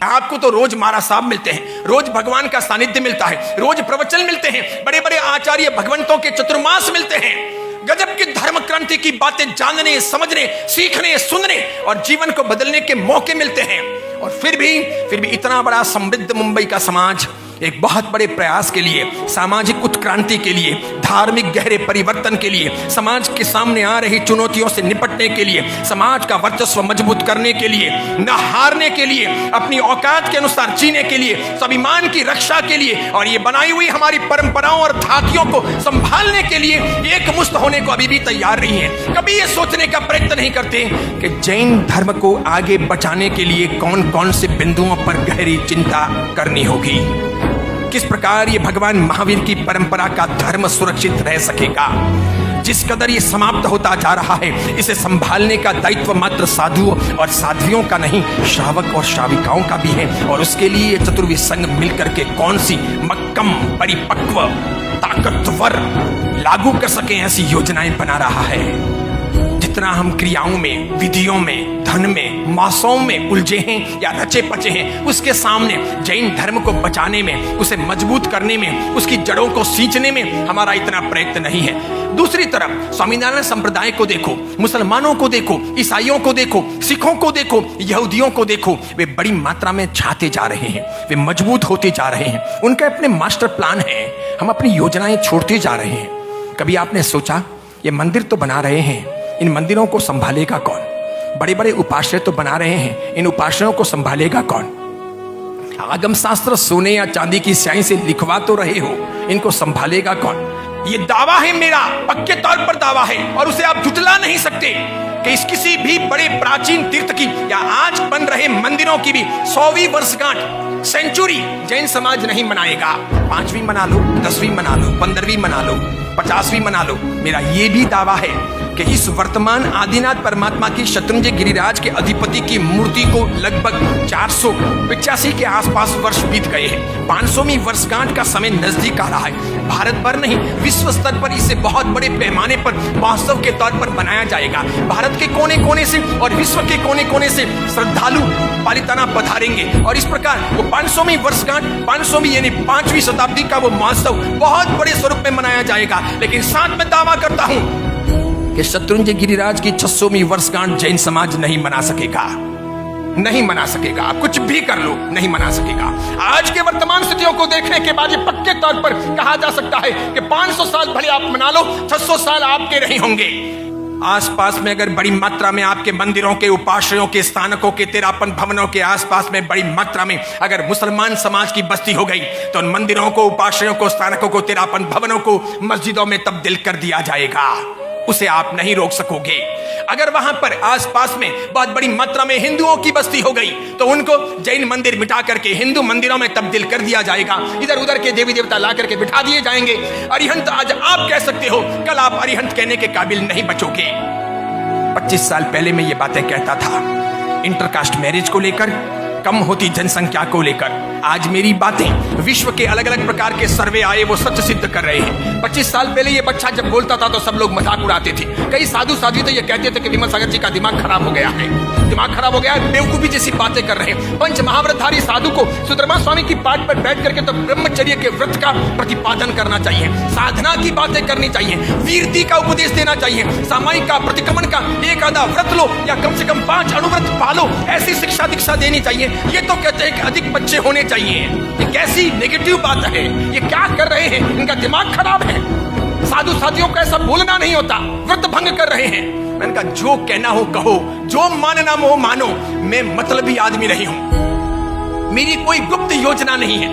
आपको तो रोज महाराज साहब मिलते हैं, रोज भगवान का सानिध्य मिलता है, रोज प्रवचन मिलते हैं, बड़े बड़े आचार्य भगवंतों के चतुर्मास मिलते हैं, गजब की धर्म क्रांति की बातें जानने, समझने, सीखने, सुनने और जीवन को बदलने के मौके मिलते हैं। और फिर भी इतना बड़ा समृद्ध मुंबई का समाज एक बहुत बड़े प्रयास के लिए, सामाजिक उत्क्रांति के लिए, धार्मिक गहरे परिवर्तन के लिए, समाज के सामने आ रही चुनौतियों से निपटने के लिए, समाज का वर्चस्व मजबूत करने के लिए, न हारने के लिए, अपनी औकात के अनुसार जीने के लिए, स्वाभिमान की रक्षा के लिए और ये बनाई हुई हमारी परंपराओं और धातियों को संभालने के लिए एकमुश्त होने को अभी भी तैयार नहीं है। कभी ये सोचने का प्रयत्न नहीं करते कि जैन धर्म को आगे बढ़ाने के लिए कौन कौन से बिंदुओं पर गहरी चिंता करनी होगी, किस प्रकार ये भगवान महावीर की परंपरा का धर्म सुरक्षित रह सकेगा। जिस कदर ये समाप्त होता जा रहा है, इसे संभालने का दायित्व मात्र साधुओं और साध्वियों का नहीं, श्रावक और श्राविकाओं का भी है। और उसके लिए ये चतुर्विध संघ मिलकर के कौन सी मक्कम, परिपक्व, ताकतवर लागू कर सके ऐसी योजनाएं बना रहा है। जितना हम क्रियाओं में, विधियों में, धन में, मौसों में उलझे हैं या रचे पचे हैं, उसके सामने जैन धर्म को बचाने में, उसे मजबूत करने में, उसकी जड़ों को सींचने में हमारा इतना प्रयत्न नहीं है। दूसरी तरफ स्वामीनारायण संप्रदाय को देखो, मुसलमानों को देखो, ईसाइयों को देखो, सिखों को देखो, यहूदियों को देखो, वे बड़ी मात्रा में छाते जा रहे हैं, वे मजबूत होते जा रहे हैं, उनके अपने मास्टर प्लान है। हम अपनी योजनाएं छोड़ते जा रहे हैं। कभी आपने सोचा, ये मंदिर तो बना रहे हैं, इन मंदिरों को संभालेगा कौन? बड़े बड़े उपाश्रय तो बना रहे हैं, इन उपाश्रयों को संभालेगा कौन? आगम शास्त्र सोने या चांदी की स्याही से लिखवा तो रहे हो, इनको संभालेगा कौन? ये दावा है मेरा, पक्के तौर पर दावा है और उसे आप झुठला नहीं सकते कि इस किसी भी बड़े प्राचीन तीर्थ की या आज बन रहे मंदिरों की भी 100वीं वर्षगांठ, सेंचुरी जैन समाज नहीं मनाएगा। 5वीं मना लो, 10वीं मना लो, 15वीं मना लो, 50वीं मना लो, मेरा ये भी दावा है कि इस वर्तमान आदिनाथ परमात्मा की शत्रुंजय गिरिराज के अधिपति की मूर्ति को लगभग 485 के आसपास वर्ष बीत गए हैं। 500वीं वर्षगांठ का समय नजदीक आ रहा है। भारत भर नहीं, विश्व स्तर पर इसे बहुत बड़े पैमाने पर महोत्सव के तौर पर बनाया जाएगा। भारत के कोने कोने से और विश्व के कोने कोने से श्रद्धालु पालिताना पधारेंगे और इस प्रकार वो 500वीं वर्षगांठ, 500वीं यानी 5वीं शताब्दी का वो महोत्सव बहुत बड़े स्वरूप में मनाया जाएगा। लेकिन साथ में दावा करता हूं कि शत्रुंजय गिरिराज की 600वीं वर्षगांठ जैन समाज नहीं मना सकेगा, नहीं मना सकेगा। आप कुछ भी कर लो, नहीं मना सकेगा। आज के वर्तमान स्थितियों को देखने के बाद ये पक्के तौर पर कहा जा सकता है कि 500 साल भले आप मना लो, 600 साल आपके नहीं होंगे। आसपास में अगर बड़ी मात्रा में आपके मंदिरों के, उपाश्रयों के, स्थानकों के, तेरापन भवनों के आसपास में बड़ी मात्रा में अगर मुसलमान समाज की बस्ती हो गई तो उन मंदिरों को, उपाश्रयों को, स्थानकों को, तेरापन भवनों को मस्जिदों में तब्दील कर दिया जाएगा। उसे आप नहीं रोक सकोगे। अगर वहां पर आसपास में बहुत बड़ी मात्रा में हिंदुओं की बस्ती हो गई तो उनको जैन मंदिर मिटा करके हिंदू मंदिरों में तब्दील कर दिया जाएगा। इधर उधर के देवी देवता ला करके बिठा दिए जाएंगे। अरिहंत आज आप कह सकते हो, कल आप अरिहंत कहने के काबिल नहीं बचोगे। 25 साल पहले मैं ये बातें कहता था इंटरकास्ट मैरिज को लेकर, कम होती जनसंख्या को लेकर। आज मेरी बातें विश्व के अलग अलग प्रकार के सर्वे आए, वो सच सिद्ध कर रहे हैं। 25 साल पहले ये बच्चा जब बोलता था तो सब लोग मजाक उड़ाते थे। कई साधु साध्वी तो ये कहते थे कि विमल सागर जी का दिमाग खराब हो गया है, दिमाग खराब हो गया है, बेवकूफी जैसी बातें कर रहे हैं। पंच महाव्रतधारी साधु को सुधर्मा स्वामी की पाठ पर बैठ करके तो ब्रह्मचर्य के व्रत का प्रतिपादन करना चाहिए, साधना की बातें करनी चाहिए, वीरती का उपदेश देना चाहिए, सामायिक का, प्रतिक्रमण का एक आधा व्रत लो या कम से कम 5 अणुव्रत पालो, ऐसी शिक्षा दीक्षा देनी चाहिए। ये तो कहते हैं कि अधिक बच्चे होने चाहिए। ये कैसी नेगेटिव बात है? ये क्या कर रहे हैं? इनका दिमाग खराब है। साधु साथियों को ऐसा बोलना नहीं होता, व्रत भंग कर रहे हैं। मैंने कहा जो कहना हो कहो, जो मानना हो मानो, मैं मतलबी आदमी नहीं हूं। मेरी कोई गुप्त योजना नहीं है,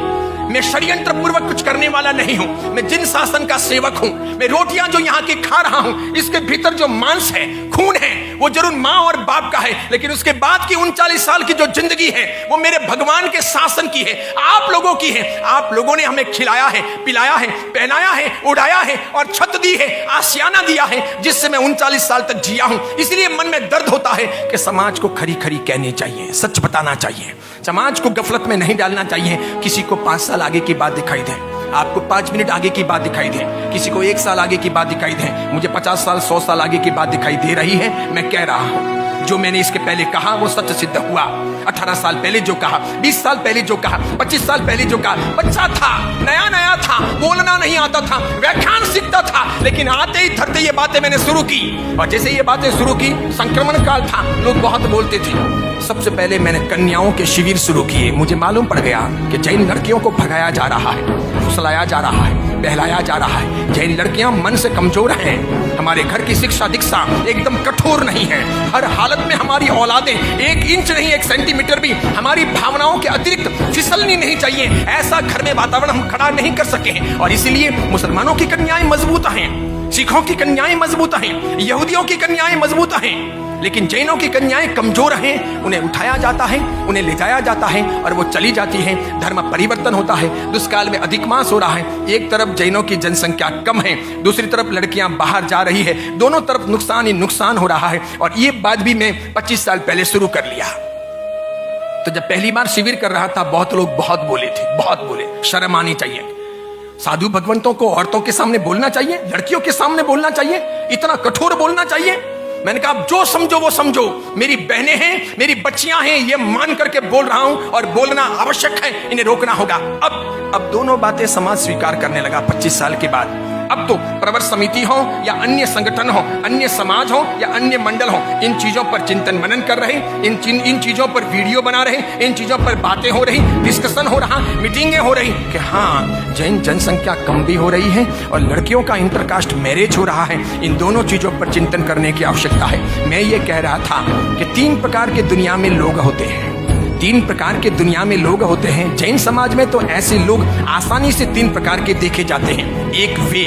मैं षड्यंत्र पूर्वक कुछ करने वाला नहीं हूं। मैं जिन शासन का सेवक हूं, मैं रोटियां जो यहां की खा रहा हूं, इसके भीतर जो मांस है, खून है, वो जरूर मां और बाप का है, लेकिन उसके बाद की 39 साल की जो जिंदगी है वो मेरे भगवान के शासन की है, आप लोगों की है। आप लोगों ने हमें खिलाया है, पिलाया है, पहनाया है, उड़ाया है और छत दी है, आशियाना दिया है, जिससे मैं 39 साल तक जिया हूं। इसलिए मन में दर्द होता है कि समाज को खरी खरी कहनी चाहिए, सच बताना चाहिए, समाज को गफलत में नहीं डालना चाहिए। किसी को 5 साल आगे की बात दिखाई दे, आपको 5 मिनट आगे की बात दिखाई दे, किसी को 1 साल आगे की बात दिखाई दे, मुझे 50 साल 100 साल आगे की बात दिखाई दे रही है। मैं कह रहा हूं जो मैंने इसके पहले कहा वो सच सिद्ध हुआ। 18 साल पहले जो कहा, 20 साल पहले जो कहा, 25 साल पहले जो कहा, बच्चा था, नया नया था, बोलना नहीं आता था, व्याख्यान सीखता था, लेकिन आते ही धरते ये बातें मैंने शुरू की। और जैसे ये बातें शुरू की, संक्रमण काल था, लोग बहुत बोलते थे। सबसे पहले मैंने कन्याओं के शिविर शुरू किए। मुझे मालूम पड़ गया कि जैन लड़कियों को भगाया जा रहा है, फुसलाया जा रहा है, बहलाया जा रहा है। जैन लड़कियां मन से कमजोर हैं। हमारे घर की शिक्षा दीक्षा एकदम कठोर नहीं है। हर हालत में हमारी औलादें 1 इंच नहीं, 1 सेंटीमीटर भी हमारी भावनाओं के अतिरिक्त फिसलनी नहीं चाहिए। ऐसा घर में वातावरण हम खड़ा नहीं कर सके हैं। और इसीलिए मुसलमानों की कन्याएं मजबूत हैं, सिखों की कन्याएं मजबूत हैं, यहूदियों की कन्याएं मजबूत हैं, लेकिन जैनों की कन्याएं कमजोर हैं। उन्हें उठाया जाता है, उन्हें ले जाया जाता है और वो चली जाती हैं। धर्म परिवर्तन होता है। दुष्काल में अधिक मास हो रहा है। एक तरफ जैनों की जनसंख्या कम है, दूसरी तरफ लड़कियां बाहर जा रही है। दोनों तरफ नुकसान ही नुकसान हो रहा है। और ये बात भी मैं 25 साल पहले शुरू कर लिया। तो जब पहली बार शिविर कर रहा था, बहुत लोग बहुत बोले थे, बहुत बोले। शर्म आनी चाहिए। साधु भगवंतों को औरतों के सामने बोलना चाहिए, लड़कियों के सामने बोलना चाहिए, इतना कठोर बोलना चाहिए। मैंने कहा जो समझो वो समझो, मेरी बहनें हैं, मेरी बच्चियां हैं, ये मान करके बोल रहा हूं और बोलना आवश्यक है, इन्हें रोकना होगा। अब दोनों बातें समाज स्वीकार करने लगा 25 साल के बाद। अब तो प्रवर समिति हो या अन्य संगठन हो, अन्य समाज हो या अन्य मंडल हो, इन चीजों पर चिंतन मनन कर रहे, इन चीजों पर वीडियो बना रहे, इन चीजों पर बातें हो रही, डिस्कशन हो रहा, मीटिंगें हो रही कि हाँ, जैन जनसंख्या कम भी हो रही है और लड़कियों का इंटरकास्ट मैरिज हो रहा है। इन दोनों चीजों पर चिंतन करने की आवश्यकता है। मैं ये कह रहा था कि 3 प्रकार के दुनिया में लोग होते हैं। 3 प्रकार के दुनिया में लोग होते हैं। जैन समाज में तो ऐसे लोग आसानी से 3 प्रकार के देखे जाते हैं। एक वे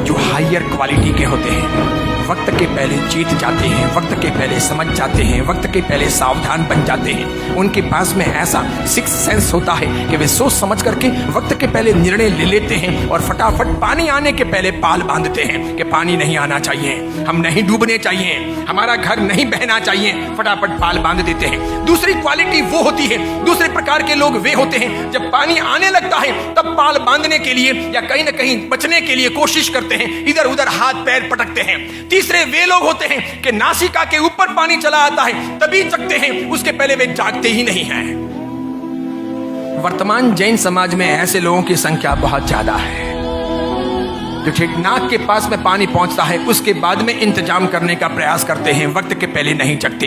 जो हायर क्वालिटी के होते हैं, वक्त के पहले जीत जाते हैं, वक्त के पहले समझ जाते हैं, वक्त के पहले सावधान बन जाते हैं। उनके पास में ऐसा 6 सेंस होता है कि वे सोच समझ करके वक्त के पहले निर्णय ले लेते हैं और फटाफट पानी आने के पहले पाल बांधते हैं कि पानी नहीं आना चाहिए, हम नहीं डूबने चाहिए, हमारा घर नहीं बहना चाहिए, फटाफट पाल बांध देते हैं। दूसरी क्वालिटी वो होती है, दूसरे प्रकार के लोग वे होते हैं, जब पानी आने लगता है तब पाल बांधने के लिए या कहीं ना कहीं बचने के लिए कोशिश करते हैं, इधर उधर हाथ पैर पटकते हैं। तीसरे वे लोग होते हैं कि नासिका के ऊपर पानी चला आता है तभी जगते हैं, उसके पहले वे जागते ही नहीं हैं। वर्तमान जैन समाज में ऐसे लोगों की संख्या बहुत ज्यादा है जो ठीक नाक के पास में पानी पहुंचता है उसके बाद में इंतजाम करने का प्रयास करते हैं, वक्त के पहले नहीं जगते।